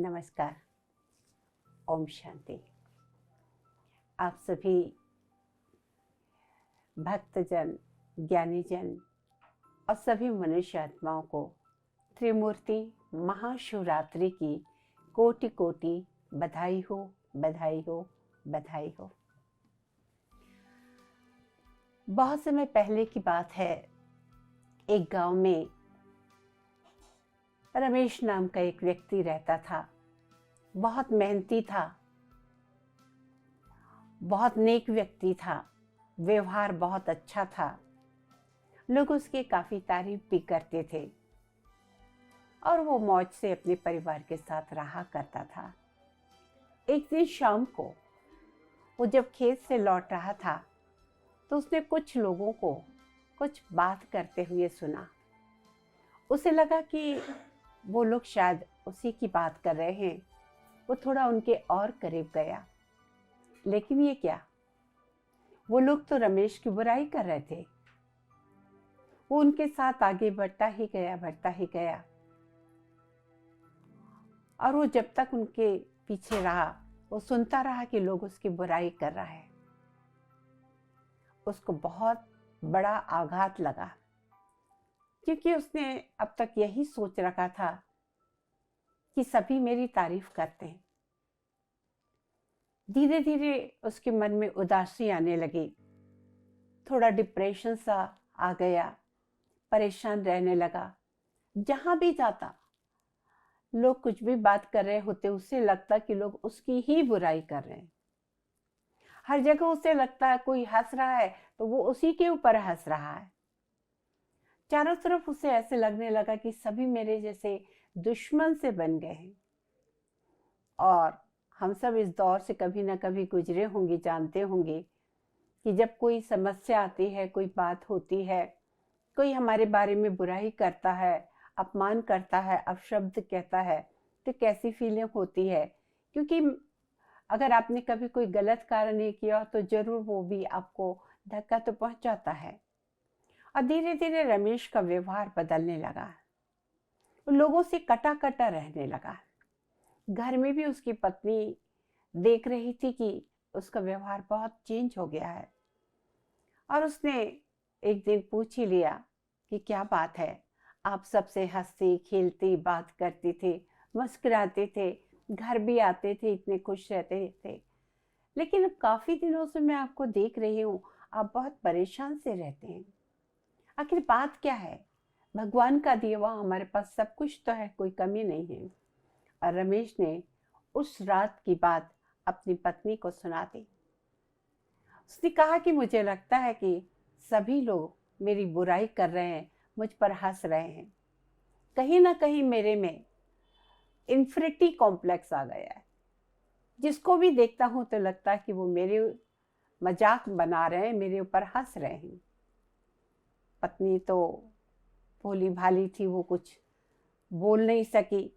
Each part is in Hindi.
नमस्कार। ओम शांति। आप सभी भक्तजन, ज्ञानीजन और सभी मनुष्य आत्माओं को त्रिमूर्ति महाशिवरात्रि की कोटि कोटि बधाई हो, बधाई हो, बधाई हो। बहुत समय पहले की बात है, एक गांव में रमेश नाम का एक व्यक्ति रहता था। बहुत मेहनती था, बहुत नेक व्यक्ति था, व्यवहार बहुत अच्छा था। लोग उसकी काफी तारीफ भी करते थे और वो मौज से अपने परिवार के साथ रहा करता था। एक दिन शाम को वो जब खेत से लौट रहा था तो उसने कुछ लोगों को कुछ बात करते हुए सुना। उसे लगा कि वो लोग शायद उसी की बात कर रहे हैं। वो थोड़ा उनके और करीब गया, लेकिन ये क्या, वो लोग तो रमेश की बुराई कर रहे थे। वो उनके साथ आगे बढ़ता ही गया और वो जब तक उनके पीछे रहा वो सुनता रहा कि लोग उसकी बुराई कर रहा है। उसको बहुत बड़ा आघात लगा, क्योंकि उसने अब तक यही सोच रखा था कि सभी मेरी तारीफ करते हैं। धीरे धीरे उसके मन में उदासी आने लगी, थोड़ा डिप्रेशन सा आ गया, परेशान रहने लगा। जहां भी जाता लोग कुछ भी बात कर रहे होते, उसे लगता कि लोग उसकी ही बुराई कर रहे हैं। हर जगह उसे लगता है कोई हंस रहा है तो वो उसी के ऊपर हंस रहा है। चारों तरफ उसे ऐसे लगने लगा कि सभी मेरे जैसे दुश्मन से बन गए हैं। और हम सब इस दौर से कभी ना कभी गुजरे होंगे, जानते होंगे कि जब कोई समस्या आती है, कोई बात होती है, कोई हमारे बारे में बुराई करता है, अपमान करता है, अपशब्द कहता है, तो कैसी फीलिंग होती है। क्योंकि अगर आपने कभी कोई गलत कार्य नहीं किया तो जरूर वो भी आपको धक्का तो पहुंचाता है। और धीरे धीरे रमेश का व्यवहार बदलने लगा, वो लोगों से कटा कटा रहने लगा। घर में भी उसकी पत्नी देख रही थी कि उसका व्यवहार बहुत चेंज हो गया है। और उसने एक दिन पूछ ही लिया कि क्या बात है, आप सबसे हंसती खेलती बात करते थे, मुस्कुराते थे, घर भी आते थे, इतने खुश रहते थे, लेकिन अब काफी दिनों से मैं आपको देख रही हूँ, आप बहुत परेशान से रहते हैं। आखिर बात क्या है? भगवान का दिया हुआ हमारे पास सब कुछ तो है, कोई कमी नहीं है। और रमेश ने उस रात की बात अपनी पत्नी को सुना दी। उसने कहा कि मुझे लगता है कि सभी लोग मेरी बुराई कर रहे हैं, मुझ पर हंस रहे हैं। कहीं ना कहीं मेरे में इन्फिनिटी कॉम्प्लेक्स आ गया है। जिसको भी देखता हूं तो लगता है कि वो मेरे मजाक बना रहे हैं, मेरे ऊपर हंस रहे हैं। पत्नी तो भोली भाली थी, वो कुछ बोल नहीं सकी,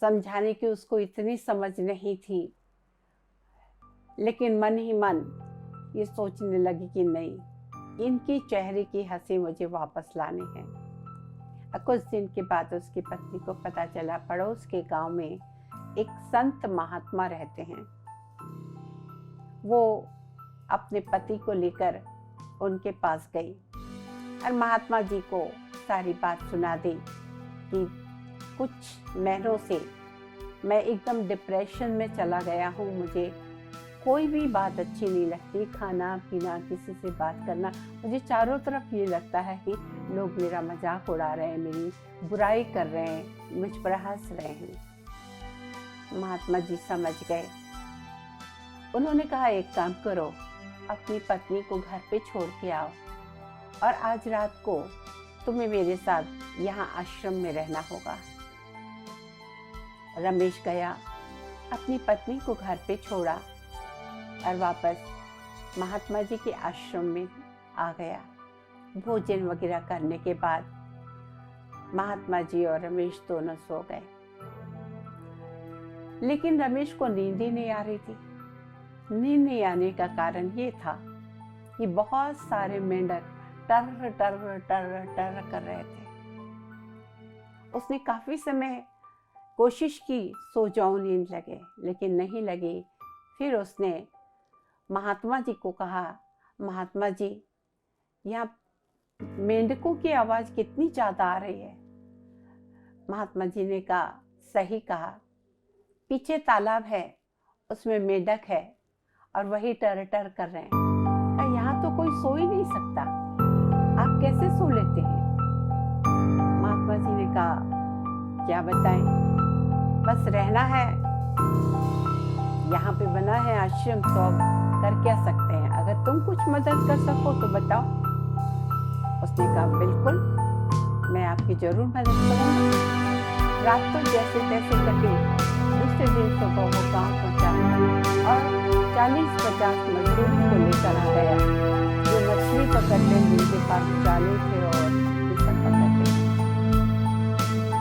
समझाने की उसको इतनी समझ नहीं थी, लेकिन मन ही मन ये सोचने लगी कि नहीं, इनकी चेहरे की हंसी मुझे वापस लानी है। कुछ दिन के बाद उसकी पत्नी को पता चला, पड़ोस के गांव में एक संत महात्मा रहते हैं। वो अपने पति को लेकर उनके पास गई और महात्मा जी को सारी बात सुना दी कि कुछ महीनों से मैं एकदम डिप्रेशन में चला गया हूँ, मुझे कोई भी बात अच्छी नहीं लगती, खाना पीना, किसी से बात करना, मुझे चारों तरफ ये लगता है कि लोग मेरा मजाक उड़ा रहे हैं, मेरी बुराई कर रहे हैं, मुझ पर हंस रहे हैं। महात्मा जी समझ गए। उन्होंने कहा, एक काम करो, अपनी पत्नी को घर पे छोड़ के आओ और आज रात को तुम्हें मेरे साथ यहाँ आश्रम में रहना होगा। रमेश गया, अपनी पत्नी को घर पे छोड़ा और वापस महात्मा जी के आश्रम में आ गया। भोजन वगैरह करने के बाद महात्मा जी और रमेश दोनों सो गए, लेकिन रमेश को नींद ही नहीं आ रही थी। नींद नहीं आने का कारण ये था कि बहुत सारे मेंढक टर टर टर टर कर रहे थे। उसने काफी समय कोशिश की सो जाऊं नींद लगे, लेकिन नहीं लगी। फिर उसने महात्मा जी को कहा, महात्मा जी, यहाँ मेंढकों की आवाज कितनी ज्यादा आ रही है। महात्मा जी ने कहा, सही कहा, पीछे तालाब है, उसमें मेंढक है और वही टर टर कर रहे हैं। यहाँ तो कोई सो ही नहीं सकता, आप कैसे सो लेते हैं। महात्मा जी ने कहा, क्या बताएं, बस रहना है, यहाँ पे बना है आश्रम, तो अब कर क्या सकते हैं। अगर तुम कुछ मदद कर सको तो बताओ। उसने कहा, बिल्कुल, मैं आपकी जरूर मदद करूंगा। रात तो जैसे तैसे कटी। दूसरे दिन सुबह वो गाँव पहुंचा और 40-50 मजदूरों को लेकर आ गया, जो मछली पकड़ते, जिनके पास जाले थे और ये सब पकड़ते।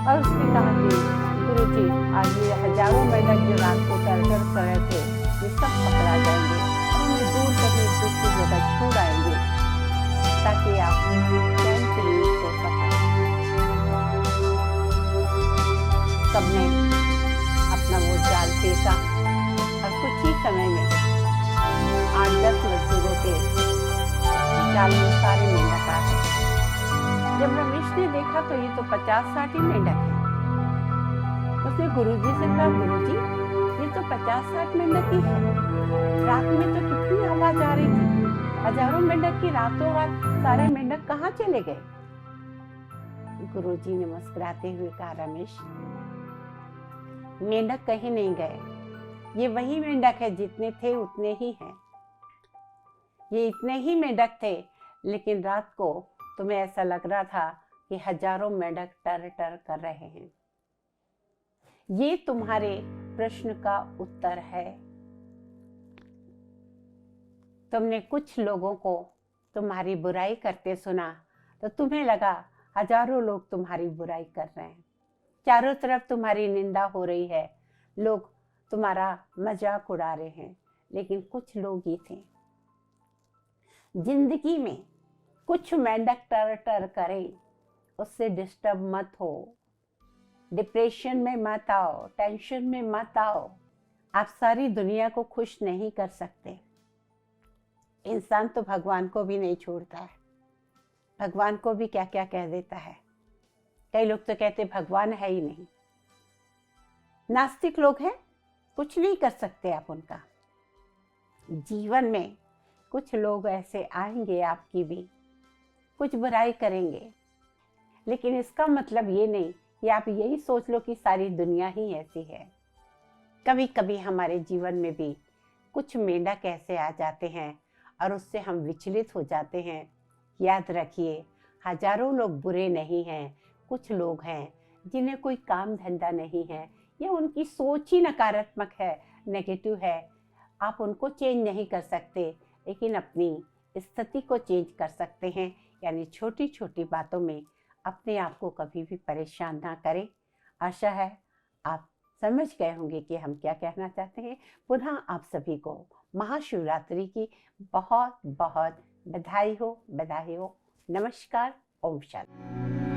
और उसने कहा कि गुरुजी, आज ये हजारों मेंढक जो रात को टरटर कर रहे थे, ये सब पकड़ा जाएंगे और उन्हें दूर कहीं दूसरी जगह छोड़ आएंगे, ताकि आप चैन से सो सकें। सबने अपना वो जाल फेंका और कुछ ही समय में 8-10 मजदूरों के जाल में सारे मेंढक आ गए। जब रमेश ने देखा तो ये तो 50-60 ही मेंढक है। उसने गुरुजी से कहा, गुरुजी, ये तो 50-60 मेंढक ही है। रात में तो कितनी आवाज आ रही थी, हजारों मेंढक की रातों रात सारे मेंढक कहाँ चले गए। गुरुजी ने मुस्कुराते हुए कहा, रमेश, मेंढक कहीं नहीं गए, ये वही मेंढक है, जितने थे उतने ही हैं। ये इतने ही मेंढक थे, लेकिन रात को तुम्हें ऐसा लग रहा था कि हजारों मेंढक टर टर कर रहे हैं। ये तुम्हारे प्रश्न का उत्तर है। तुमने कुछ लोगों को तुम्हारी बुराई करते सुना तो तुम्हें लगा हजारों लोग तुम्हारी बुराई कर रहे हैं, चारों तरफ तुम्हारी निंदा हो रही है, लोग तुम्हारा मजाक उड़ा रहे हैं, लेकिन कुछ लोग ही थे। जिंदगी में कुछ मेंढक टर टर करें, उससे डिस्टर्ब मत हो, डिप्रेशन में मत आओ, टेंशन में मत आओ। आप सारी दुनिया को खुश नहीं कर सकते। इंसान तो भगवान को भी नहीं छोड़ता है, भगवान को भी क्या क्या कह देता है। कई लोग तो कहते भगवान है ही नहीं। नास्तिक लोग हैं, कुछ नहीं कर सकते आप उनका। जीवन में कुछ लोग ऐसे आएंगे, आपकी भी कुछ बुराई करेंगे, लेकिन इसका मतलब ये नहीं कि आप यही सोच लो कि सारी दुनिया ही ऐसी है। कभी कभी हमारे जीवन में भी कुछ मेंढक ऐसे आ जाते हैं और उससे हम विचलित हो जाते हैं। याद रखिए, हजारों लोग बुरे नहीं हैं, कुछ लोग हैं जिन्हें कोई काम धंधा नहीं है, या उनकी सोच ही नकारात्मक है, नेगेटिव है। आप उनको चेंज नहीं कर सकते, लेकिन अपनी स्थिति को चेंज कर सकते हैं। यानी छोटी छोटी बातों में अपने आप को कभी भी परेशान ना करें। आशा है आप समझ गए होंगे कि हम क्या कहना चाहते हैं। पुनः आप सभी को महाशिवरात्रि की बहुत बहुत बधाई हो, बधाई हो। नमस्कार, ओम शांति।